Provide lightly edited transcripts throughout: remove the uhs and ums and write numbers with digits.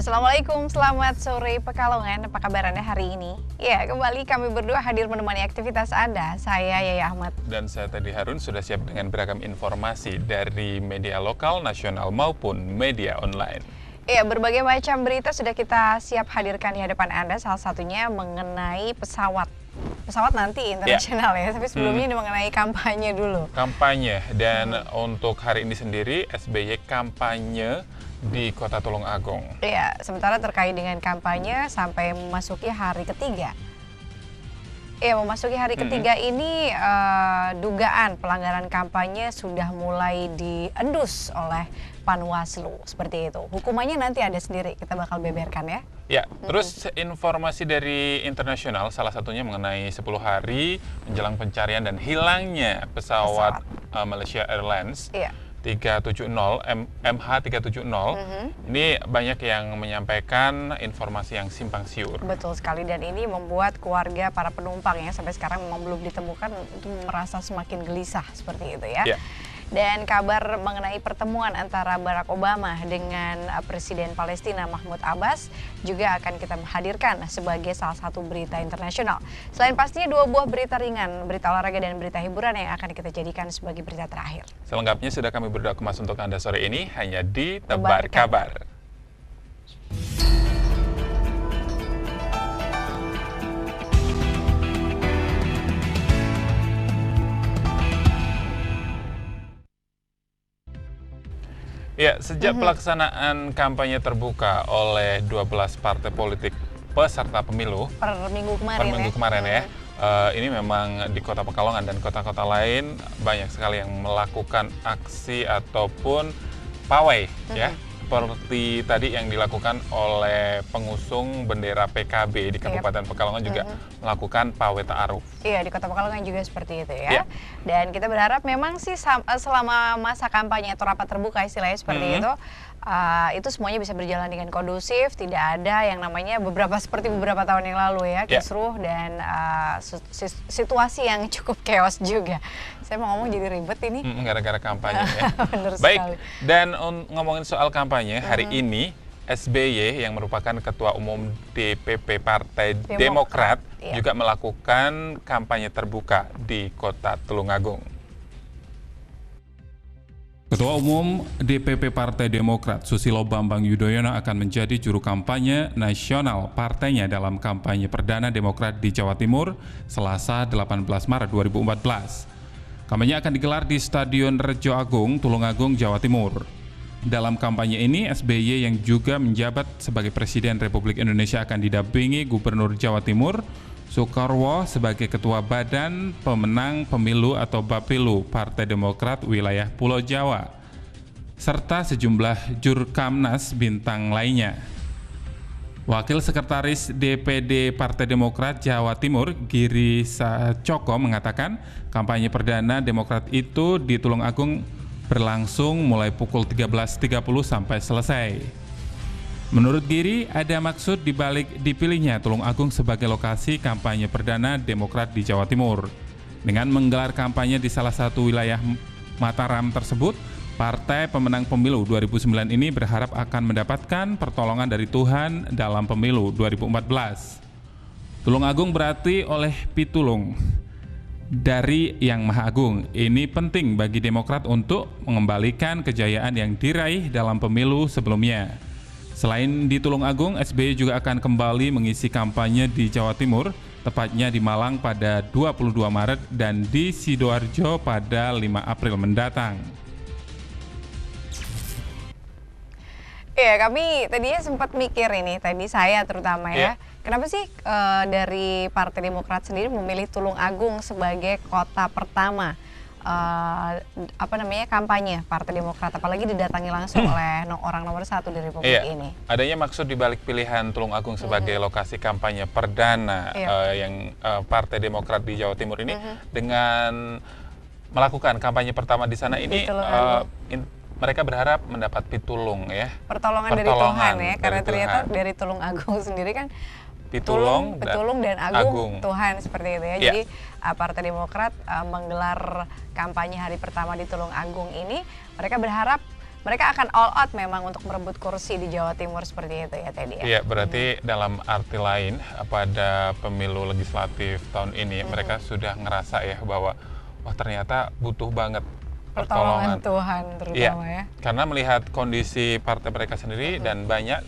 Assalamualaikum, selamat sore Pekalongan. Apa kabar Anda hari ini? Ya, kembali kami berdua hadir menemani aktivitas Anda. Saya Yaya Ahmad. Dan saya Teddy Harun sudah siap dengan beragam informasi dari media lokal, nasional maupun media online. Ya, berbagai macam berita sudah kita siap hadirkan di hadapan Anda. Salah satunya mengenai pesawat nanti internasional ya. Tapi sebelumnya ini mengenai kampanye dulu. Kampanye, dan untuk hari ini sendiri SBY kampanye di Kota Tulungagung. Iya, sementara terkait dengan kampanye sampai memasuki hari ketiga. Ya, memasuki hari ketiga ini dugaan pelanggaran kampanye sudah mulai diendus oleh Panwaslu, seperti itu. Hukumannya nanti ada sendiri, kita bakal beberkan ya. Ya, terus informasi dari internasional, salah satunya mengenai 10 hari menjelang pencarian dan hilangnya pesawat Malaysia Airlines. Iya. 370 MH370. Ini banyak yang menyampaikan informasi yang simpang siur. Betul sekali, dan ini membuat keluarga para penumpang yang sampai sekarang memang belum ditemukan itu merasa semakin gelisah seperti itu ya. Dan kabar mengenai pertemuan antara Barack Obama dengan Presiden Palestina Mahmud Abbas juga akan kita hadirkan sebagai salah satu berita internasional. Selain pastinya dua buah berita ringan, berita olahraga dan berita hiburan yang akan kita jadikan sebagai berita terakhir. Selengkapnya sudah kami berdua kemas untuk Anda sore ini hanya di Tebar Kabar. Ya, sejak pelaksanaan kampanye terbuka oleh 12 partai politik peserta pemilu per minggu kemarin, ya, ini memang di Kota Pekalongan dan kota-kota lain banyak sekali yang melakukan aksi ataupun pawai ya, seperti tadi yang dilakukan oleh pengusung bendera PKB di Kabupaten Pekalongan juga melakukan pawai ta'aruf. Iya, di Kota Pekalongan juga seperti itu ya. Dan kita berharap memang sih selama masa kampanye atau rapat terbuka istilahnya seperti itu semuanya bisa berjalan dengan kondusif, tidak ada yang namanya seperti beberapa tahun yang lalu ya, kisruh dan situasi yang cukup chaos juga. Saya mau ngomong jadi ribet ini. Gara-gara kampanye ya. Benar Baik, sekali. dan ngomongin soal kampanye, hari ini SBY yang merupakan Ketua Umum DPP Partai Demokrat juga melakukan kampanye terbuka di Kota Tulungagung. Ketua Umum DPP Partai Demokrat Susilo Bambang Yudhoyono akan menjadi juru kampanye nasional partainya dalam kampanye perdana Demokrat di Jawa Timur Selasa 18 Maret 2014. Kampanye akan digelar di Stadion Rejo Agung, Tulungagung, Jawa Timur. Dalam kampanye ini, SBY yang juga menjabat sebagai Presiden Republik Indonesia akan didampingi Gubernur Jawa Timur, Soekarwo sebagai Ketua Badan Pemenang Pemilu atau Bapilu Partai Demokrat Wilayah Pulau Jawa, serta sejumlah Jurkamnas bintang lainnya. Wakil Sekretaris DPD Partai Demokrat Jawa Timur, Giri Sacoko, mengatakan kampanye perdana Demokrat itu di Tulungagung berlangsung mulai pukul 13.30 sampai selesai. Menurut Giri, ada maksud dibalik dipilihnya Tulungagung sebagai lokasi kampanye perdana Demokrat di Jawa Timur. Dengan menggelar kampanye di salah satu wilayah Mataram tersebut, Partai Pemenang Pemilu 2009 ini berharap akan mendapatkan pertolongan dari Tuhan dalam pemilu 2014. Tulungagung berarti oleh pitulung dari Yang Maha Agung. Ini penting bagi Demokrat untuk mengembalikan kejayaan yang diraih dalam pemilu sebelumnya. Selain di Tulungagung, SBY juga akan kembali mengisi kampanye di Jawa Timur, tepatnya di Malang pada 22 Maret dan di Sidoarjo pada 5 April mendatang. Ya, kami tadinya sempat mikir ini, tadi saya terutama ya. Kenapa sih dari Partai Demokrat sendiri memilih Tulungagung sebagai kota pertama kampanye Partai Demokrat, apalagi didatangi langsung oleh orang nomor 1 di Republik ini? Adanya maksud dibalik pilihan Tulungagung sebagai lokasi kampanye perdana yang Partai Demokrat di Jawa Timur ini dengan melakukan kampanye pertama di sana ini. Mereka berharap mendapat pitulung ya. Pertolongan dari Tuhan ya, karena ternyata dari Tulungagung sendiri kan petulung dan agung Tuhan seperti itu ya. Jadi Partai Demokrat menggelar kampanye hari pertama di Tulungagung ini, mereka berharap mereka akan all out memang untuk merebut kursi di Jawa Timur seperti itu ya Teddy ya? Iya, berarti dalam arti lain pada pemilu legislatif tahun ini mereka sudah ngerasa ya bahwa wah ternyata butuh banget pertolongan Tuhan terutama ya. Karena melihat kondisi partai mereka sendiri dan banyak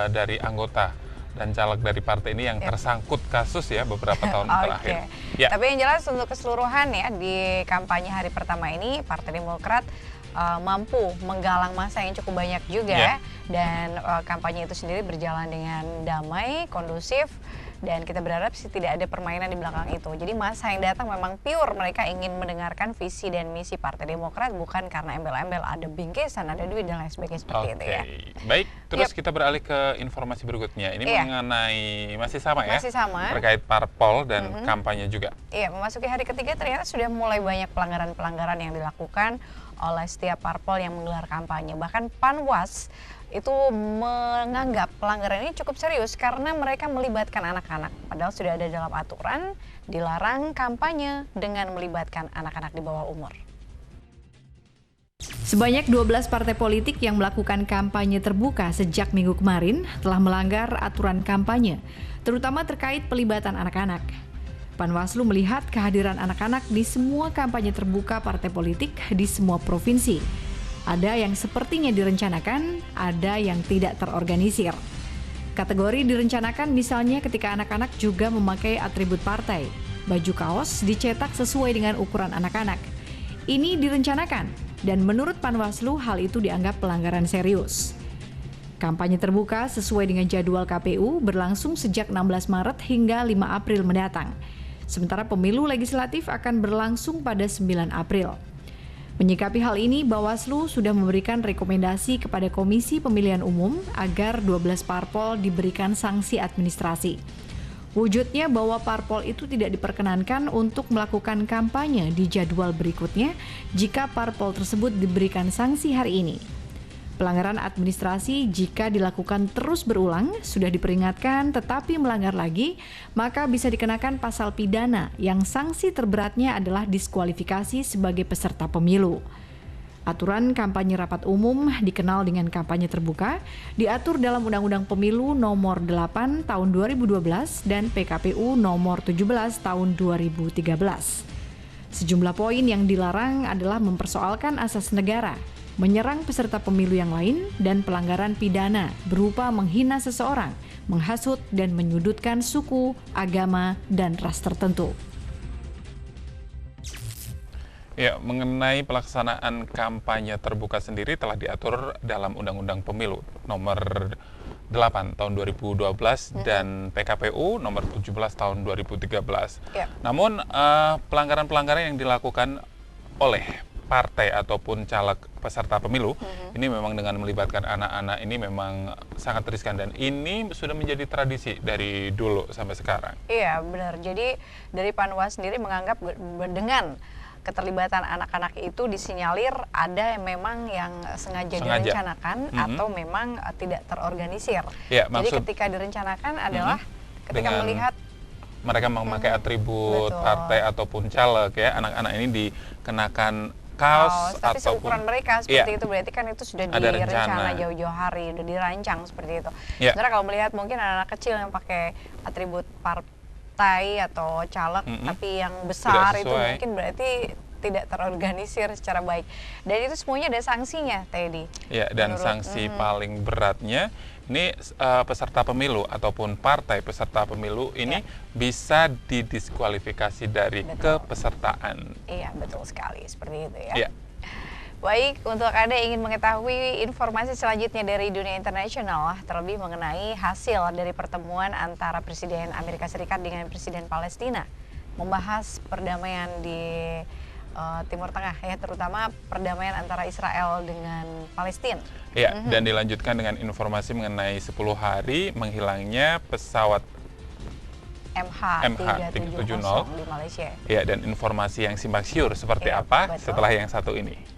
dari anggota dan caleg dari partai ini yang tersangkut kasus ya beberapa tahun terakhir. Ya. Tapi yang jelas untuk keseluruhan ya di kampanye hari pertama ini Partai Demokrat mampu menggalang massa yang cukup banyak juga dan kampanye itu sendiri berjalan dengan damai, kondusif, dan kita berharap sih tidak ada permainan di belakang itu. Jadi massa yang datang memang pure mereka ingin mendengarkan visi dan misi Partai Demokrat, bukan karena embel-embel ada bingkisan, ada duit dan lain sebagainya seperti itu ya. Baik, terus kita beralih ke informasi berikutnya. Ini mengenai masih sama ya? Masih sama. Terkait parpol dan kampanye juga. Iya, memasuki hari ketiga ternyata sudah mulai banyak pelanggaran-pelanggaran yang dilakukan oleh setiap parpol yang menggelar kampanye. Bahkan Panwas itu menganggap pelanggaran ini cukup serius karena mereka melibatkan anak-anak. Padahal sudah ada dalam aturan dilarang kampanye dengan melibatkan anak-anak di bawah umur. Sebanyak 12 partai politik yang melakukan kampanye terbuka sejak minggu kemarin telah melanggar aturan kampanye, terutama terkait pelibatan anak-anak. Panwaslu melihat kehadiran anak-anak di semua kampanye terbuka partai politik di semua provinsi. Ada yang sepertinya direncanakan, ada yang tidak terorganisir. Kategori direncanakan misalnya ketika anak-anak juga memakai atribut partai. Baju kaos dicetak sesuai dengan ukuran anak-anak. Ini direncanakan, dan menurut Panwaslu hal itu dianggap pelanggaran serius. Kampanye terbuka sesuai dengan jadwal KPU berlangsung sejak 16 Maret hingga 5 April mendatang. Sementara pemilu legislatif akan berlangsung pada 9 April. Menyikapi hal ini, Bawaslu sudah memberikan rekomendasi kepada Komisi Pemilihan Umum agar 12 parpol diberikan sanksi administrasi. Wujudnya bahwa parpol itu tidak diperkenankan untuk melakukan kampanye di jadwal berikutnya jika parpol tersebut diberikan sanksi hari ini. Pelanggaran administrasi jika dilakukan terus berulang, sudah diperingatkan tetapi melanggar lagi, maka bisa dikenakan pasal pidana yang sanksi terberatnya adalah diskualifikasi sebagai peserta pemilu. Aturan kampanye rapat umum dikenal dengan kampanye terbuka, diatur dalam Undang-Undang Pemilu Nomor 8 Tahun 2012 dan PKPU Nomor 17 Tahun 2013. Sejumlah poin yang dilarang adalah mempersoalkan asas negara, menyerang peserta pemilu yang lain, dan pelanggaran pidana berupa menghina seseorang, menghasut dan menyudutkan suku, agama, dan ras tertentu. Ya, mengenai pelaksanaan kampanye terbuka sendiri telah diatur dalam Undang-Undang Pemilu Nomor 8 Tahun 2012 dan PKPU Nomor 17 Tahun 2013. Namun pelanggaran-pelanggaran yang dilakukan oleh partai ataupun caleg peserta pemilu ini memang dengan melibatkan anak-anak ini memang sangat riskan dan ini sudah menjadi tradisi dari dulu sampai sekarang. Iya benar, jadi dari Panwas sendiri menganggap dengan keterlibatan anak-anak itu disinyalir ada yang memang yang sengaja direncanakan atau memang tidak terorganisir. Ya, jadi ketika direncanakan adalah ketika melihat mereka memakai atribut partai ataupun caleg ya, anak-anak ini dikenakan kaos tapi ataupun seukuran mereka seperti itu berarti kan itu sudah direncana jauh-jauh hari, sudah dirancang seperti itu. Sebenarnya kalau melihat mungkin anak-anak kecil yang pakai atribut partai atau caleg tapi yang besar itu mungkin berarti tidak terorganisir secara baik. Dan itu semuanya ada sanksinya, Teddy. Ya, dan sanksi paling beratnya ini peserta pemilu ataupun partai peserta pemilu ini bisa didiskualifikasi dari kepesertaan. Iya, betul sekali. Seperti itu ya. Baik, untuk Anda yang ingin mengetahui informasi selanjutnya dari dunia internasional, terlebih mengenai hasil dari pertemuan antara Presiden Amerika Serikat dengan Presiden Palestina, membahas perdamaian di Timur Tengah ya, terutama perdamaian antara Israel dengan Palestina. Ya, dan dilanjutkan dengan informasi mengenai 10 hari menghilangnya pesawat MH370 di Malaysia. Ya, dan informasi yang simpang siur seperti apa setelah yang satu ini.